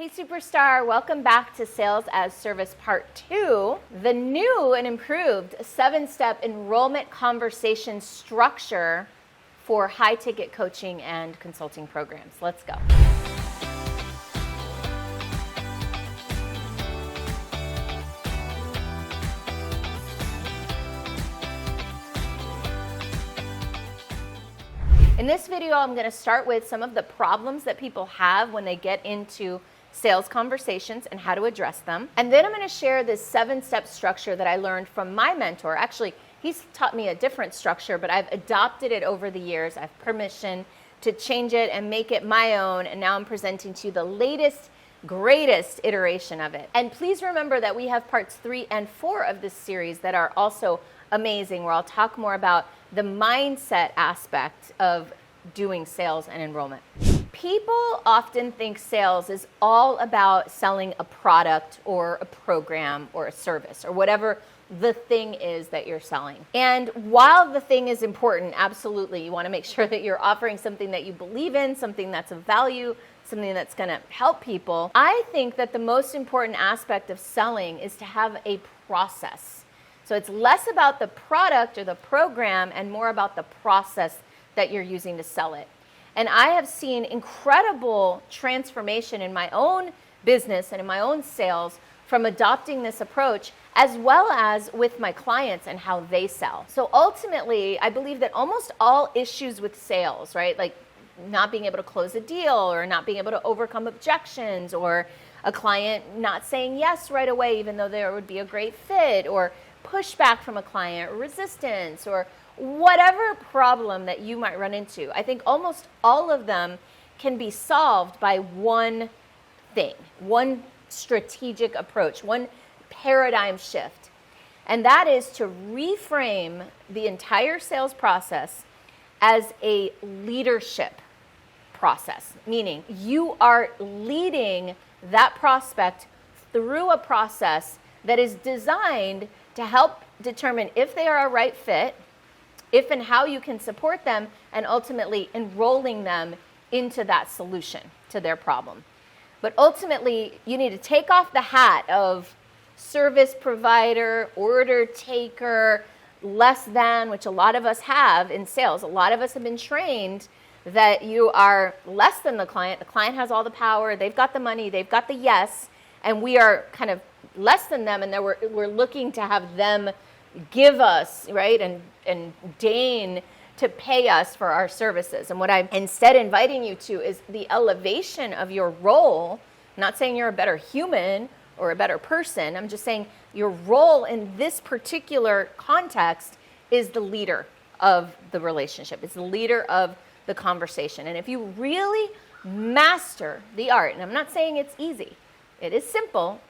Hey Superstar, welcome back to Sales as Service Part 2, the new and improved 7-step enrollment conversation structure for high-ticket coaching and consulting programs. Let's go. In this video, I'm going to start with some of the problems that people have when they get into sales conversations and how to address them. And then I'm going to share this 7-step structure that I learned from my mentor. Actually, he's taught me a different structure, but I've adopted it over the years. I have permission to change it and make it my own. And now I'm presenting to you the latest, greatest iteration of it. And please remember that we have parts 3 and 4 of this series that are also amazing, where I'll talk more about the mindset aspect of doing sales and enrollment. People often think sales is all about selling a product or a program or a service or whatever the thing is that you're selling. And while the thing is important, absolutely, you want to make sure that you're offering something that you believe in, something that's of value, something that's going to help people. I think that the most important aspect of selling is to have a process. So it's less about the product or the program and more about the process that you're using to sell it. And I have seen incredible transformation in my own business and in my own sales from adopting this approach, as well as with my clients and how they sell. So ultimately, I believe that almost all issues with sales, right, like not being able to close a deal or not being able to overcome objections or a client not saying yes right away, even though there would be a great fit, or pushback from a client, or resistance, or whatever problem that you might run into, I think almost all of them can be solved by one thing, one strategic approach, one paradigm shift. And that is to reframe the entire sales process as a leadership process, meaning you are leading that prospect through a process that is designed to help determine if they are a right fit, if and how you can support them, and ultimately enrolling them into that solution to their problem. But ultimately, you need to take off the hat of service provider, order taker, less than, which a lot of us have in sales. A lot of us have been trained that you are less than the client. The client has all the power, they've got the money, they've got the yes, and we are kind of less than them, and then we're looking to have them give us, right, and deign to pay us for our services. And what I'm instead inviting you to is the elevation of your role. I'm not saying you're a better human or a better person. I'm just saying your role in this particular context is the leader of the relationship. It's the leader of the conversation. And if you really master the art, and I'm not saying it's easy, it is simple,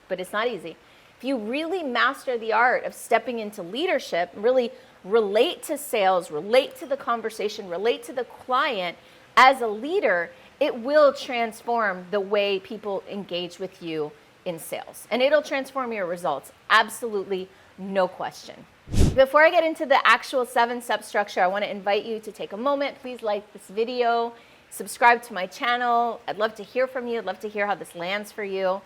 but it's not easy. If you really master the art of stepping into leadership, really relate to sales, relate to the conversation, relate to the client as a leader, it will transform the way people engage with you in sales. And it'll transform your results. Absolutely, no question. Before I get into the actual 7-step structure, I want to invite you to take a moment. Please like this video, subscribe to my channel. I'd love to hear from you. I'd love to hear how this lands for you.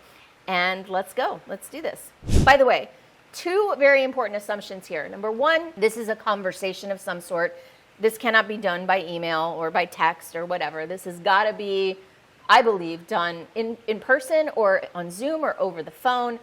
And let's go. Let's do this. By the way, 2 very important assumptions here. Number 1, this is a conversation of some sort. This cannot be done by email or by text or whatever. This has got to be, I believe, done in person or on Zoom or over the phone,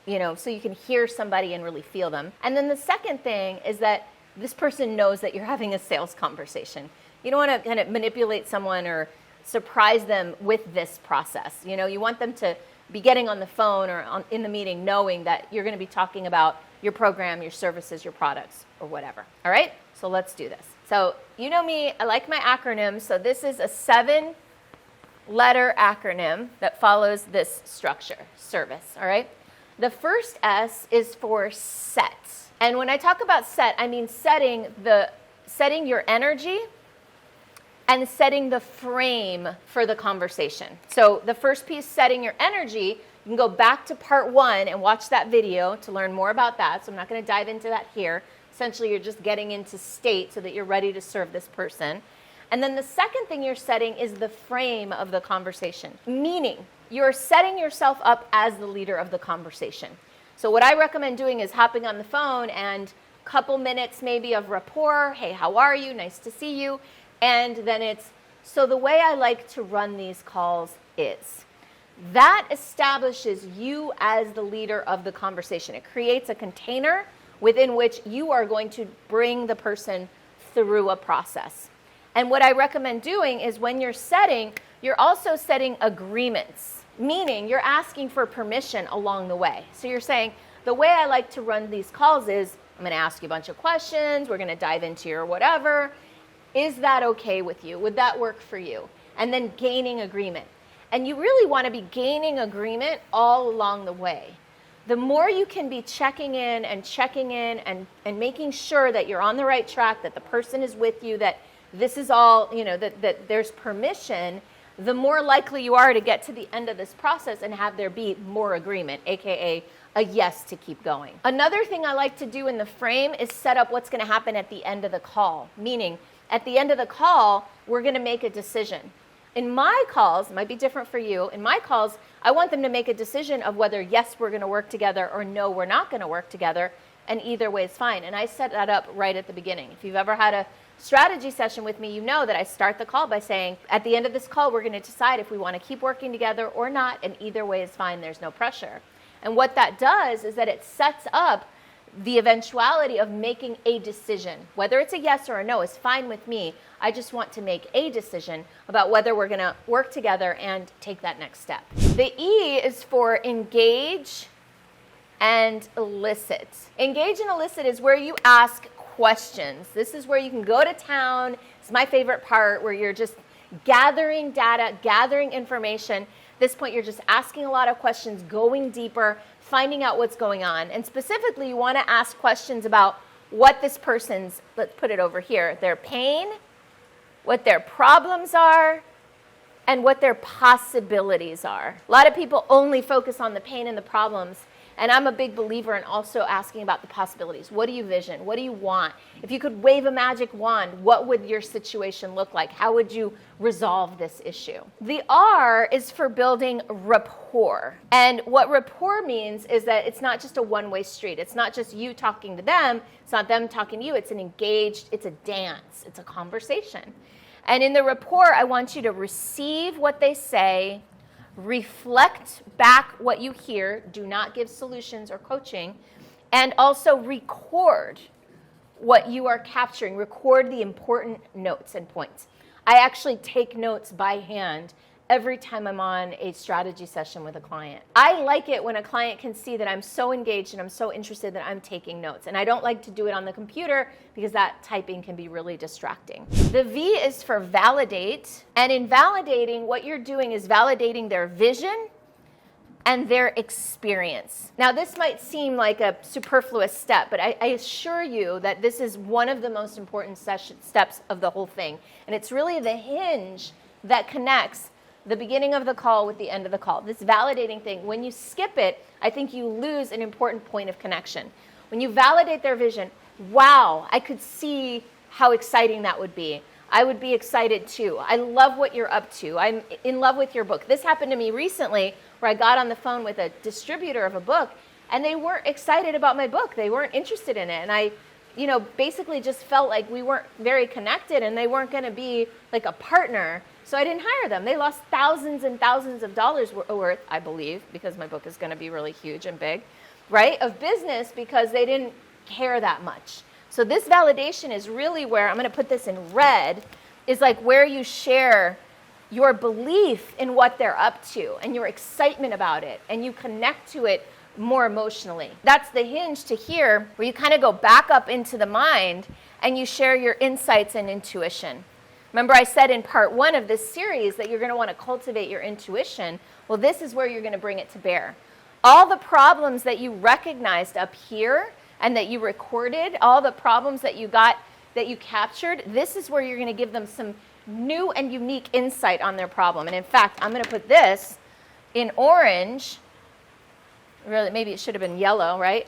so you can hear somebody and really feel them. And then the second thing is that this person knows that you're having a sales conversation. You don't want to kind of manipulate someone or surprise them with this process. You want them to be getting on the phone or in the meeting knowing that you're going to be talking about your program, your services, your products, or whatever. All right? So let's do this. So you know me, I like my acronyms. So this is a 7-letter acronym that follows this structure, service. All right? The first S is for set. And when I talk about set, I mean setting your energy and setting the frame for the conversation. So the first piece, setting your energy, you can go back to part 1 and watch that video to learn more about that. So I'm not going to dive into that here. Essentially, you're just getting into state so that you're ready to serve this person. And then the second thing you're setting is the frame of the conversation, meaning you're setting yourself up as the leader of the conversation. So what I recommend doing is hopping on the phone and a couple minutes maybe of rapport. Hey, how are you? Nice to see you. And then it's, so the way I like to run these calls is. That establishes you as the leader of the conversation. It creates a container within which you are going to bring the person through a process. And what I recommend doing is when you're also setting agreements, meaning you're asking for permission along the way. So you're saying, the way I like to run these calls is, I'm going to ask you a bunch of questions, we're going to dive into your whatever. Is that okay with you? Would that work for you? And then gaining agreement. And you really want to be gaining agreement all along the way. The more you can be checking in and making sure that you're on the right track, that the person is with you, that this is all, that there's permission, the more likely you are to get to the end of this process and have there be more agreement, aka a yes to keep going. Another thing I like to do in the frame is set up what's going to happen at the end of the call, meaning at the end of the call, we're going to make a decision. In my calls, it might be different for you, in my calls, I want them to make a decision of whether yes, we're going to work together or no, we're not going to work together, and either way is fine. And I set that up right at the beginning. If you've ever had a strategy session with me, you know that I start the call by saying, at the end of this call, we're going to decide if we want to keep working together or not, and either way is fine, there's no pressure. And what that does is that it sets up the eventuality of making a decision. Whether it's a yes or a no is fine with me. I just want to make a decision about whether we're going to work together and take that next step. The E is for engage and elicit. Engage and elicit is where you ask questions. This is where you can go to town. It's my favorite part, where you're just gathering data, gathering information. At this point, you're just asking a lot of questions, going deeper, finding out what's going on. And specifically, you want to ask questions about what this person's, let's put it over here, their pain, what their problems are, and what their possibilities are. A lot of people only focus on the pain and the problems, and I'm a big believer in also asking about the possibilities. What do you vision? What do you want? If you could wave a magic wand, what would your situation look like? How would you resolve this issue? The R is for building rapport. And what rapport means is that it's not just a one-way street. It's not just you talking to them. It's not them talking to you. It's an engaged, it's a dance. It's a conversation. And in the rapport, I want you to receive what they say, reflect back what you hear, do not give solutions or coaching, and also record what you are capturing. Record the important notes and points. I actually take notes by hand every time I'm on a strategy session with a client. I like it when a client can see that I'm so engaged and I'm so interested that I'm taking notes. And I don't like to do it on the computer because that typing can be really distracting. The V is for validate. And in validating, what you're doing is validating their vision and their experience. Now, this might seem like a superfluous step, but I assure you that this is one of the most important steps of the whole thing. And it's really the hinge that connects the beginning of the call with the end of the call. This validating thing, when you skip it, I think you lose an important point of connection. When you validate their vision, wow, I could see how exciting that would be. I would be excited too. I love what you're up to. I'm in love with your book. This happened to me recently where I got on the phone with a distributor of a book and they weren't excited about my book. They weren't interested in it. And I, basically just felt like we weren't very connected and they weren't going to be like a partner. So I didn't hire them. They lost thousands and thousands of dollars worth, I believe, because my book is going to be really huge and big, right, of business because they didn't care that much. So this validation is really where, I'm going to put this in red, is like where you share your belief in what they're up to and your excitement about it, and you connect to it more emotionally. That's the hinge to here, where you kind of go back up into the mind and you share your insights and intuition. Remember I said in part 1 of this series that you're going to want to cultivate your intuition. Well, this is where you're going to bring it to bear. All the problems that you recognized up here and that you recorded, all the problems that you got, that you captured, this is where you're going to give them some new and unique insight on their problem. And in fact, I'm going to put this in orange. Really, maybe it should have been yellow, right?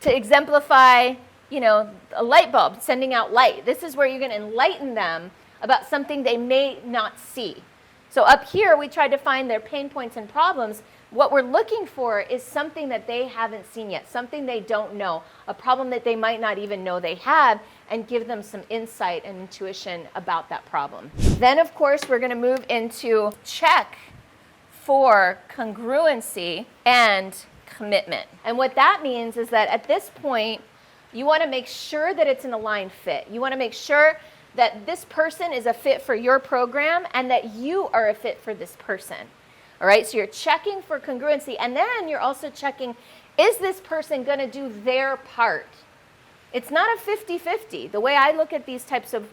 To exemplify, a light bulb, sending out light. This is where you're going to enlighten them about something they may not see. So up here, we tried to find their pain points and problems. What we're looking for is something that they haven't seen yet, something they don't know, a problem that they might not even know they have, and give them some insight and intuition about that problem. Then, of course, we're going to move into check for congruency and commitment. And what that means is that at this point, you want to make sure that it's an aligned fit. You want to make sure that this person is a fit for your program and that you are a fit for this person. All right, so you're checking for congruency, and then you're also checking, is this person going to do their part? It's not a 50-50. The way I look at these types of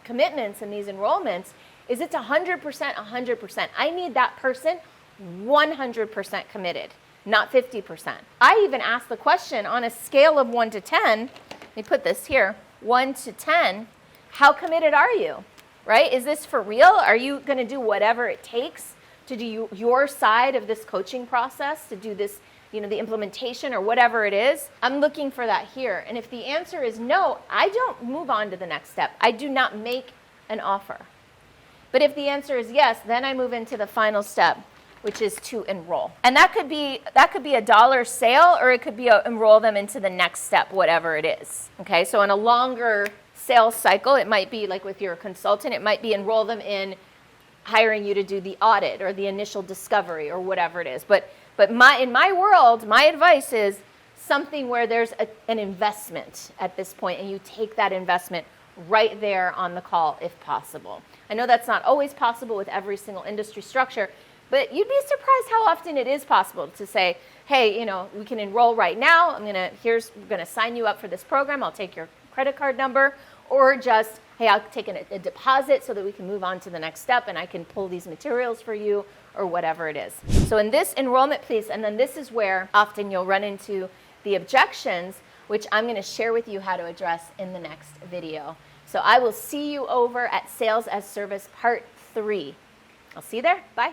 commitments and these enrollments is it's 100%, 100%. I need that person 100% committed, not 50%. I even ask the question on a scale of 1 to 10, let me put this here, 1 to 10, how committed are you, right? Is this for real? Are you going to do whatever it takes to do your side of this coaching process, to do this, the implementation or whatever it is? I'm looking for that here. And if the answer is no, I don't move on to the next step. I do not make an offer. But if the answer is yes, then I move into the final step, which is to enroll. And that could be a dollar sale, or it could be enroll them into the next step, whatever it is. Okay, so in a longer sales cycle, it might be like with your consultant, it might be enroll them in hiring you to do the audit or the initial discovery or whatever it is. But in my world, my advice is something where there's an investment at this point, and you take that investment right there on the call if possible. I know that's not always possible with every single industry structure, but you'd be surprised how often it is possible to say, hey, we can enroll right now. We're gonna sign you up for this program. I'll take your credit card number, or just, hey, I'll take a deposit so that we can move on to the next step and I can pull these materials for you, or whatever it is. So in this enrollment piece, and then this is where often you'll run into the objections, which I'm going to share with you how to address in the next video. So I will see you over at Sales as Service Part 3. I'll see you there. Bye.